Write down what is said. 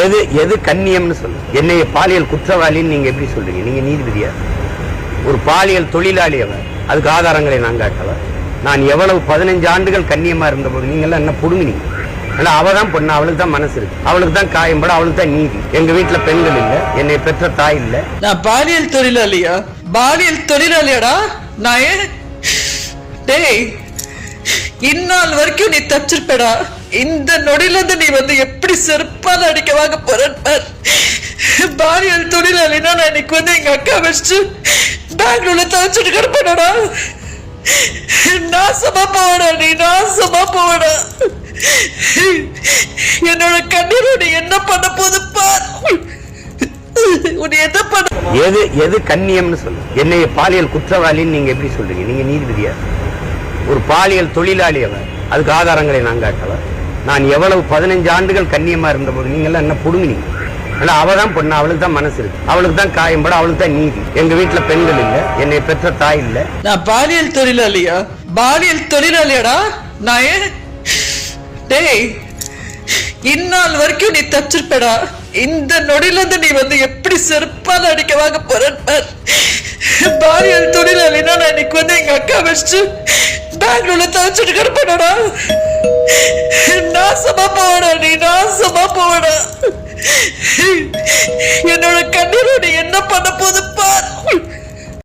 எது எது கண்ணியம்னு சொல்லு. என்னைய பாலியல் குற்றவாளின்னு நீங்க எப்படி சொல்றீங்க? நீங்க நீதிபதியா? ஒரு பாலியல் தொழிலாளி அவன், அதுக்கு ஆதாரங்களை நான் காட்டவா? நான் எவ்வளவு 15 ஆண்டுகள் கண்ணியமா இருந்த போது நீங்க எல்லாம் என்ன புடுங்கினீங்க? அவ தான் பொண்ணு, அவளுக்கு தான் மனசு இருக்கு, அவளுக்கு தான் காயம்பட, அவளுக்கு தான் நீதி. எங்க வீட்டுல பெண்கள் இல்ல, என்னை பெற்ற தாய் இல்ல. நான் பாலியல் தொழிலாளியா? பாலியல் தொழிலாளியாடா நான்? டேய், இந்நாள் வரைக்கும் நீ தச்சிருப்படா. இந்த நொடியில இருந்து நீ வந்து எப்படி செருப்பால அடிக்க வாங்க போற? பாலியல் தொழிலாளினா நான் இன்னைக்கு வந்து எங்க அக்கா வச்சு பெங்களூர்ல தச்சிட்டு கிடப்படா. நாசமா போவடா நீ, நாசமா போவடா. என்னோட கண்ணீர் நீ என்ன பண்ண போது பார். உன்னை என்ன பண்ண? எது எது கண்ணியம்னு சொல்லு. என்னைய பாலியல் குற்றவாளின்னு நீங்க எப்படி சொல்றீங்க? நீங்க நீதிபதியா? ஒரு பாலியல் தொழிலாளி அவன், அதுக்கு ஆதாரங்களை நான் காட்டவா? நான் எவ்வளவு 15 ஆண்டுகள் கண்ணியமா இருந்த போது நீங்க எல்லாம் என்ன புடுங்கினீங்க? அவ தான் பொண்ணு, அவளுக்கு தான் மனசு இருக்கு, அவளுக்கு தான் காயம்பட, அவளுக்கு தான் நீதி. எங்க வீட்டுல பெண்கள் இல்ல, என்னை பெற்ற தாய் இல்ல. நான் பாலியல் தொழிலாளியா? பாலியல் தொழிலாளியாடா நான்? டேய், இந்நாள் வரைக்கும் நீ தச்சிருப்படா. இந்த நொடியில இருந்து நீ வந்து எப்படி செருப்பால அடிக்க வாங்க போற? பாலியல் தொழிலாளினா நான் இன்னைக்கு வந்து எங்க அக்கா வச்சு பெங்களூர்ல தச்சிட்டு கிடப்படா. நாசமா போவடா நீ, நாசமா போவடா. என்னோட கண்ணீர் நீ என்ன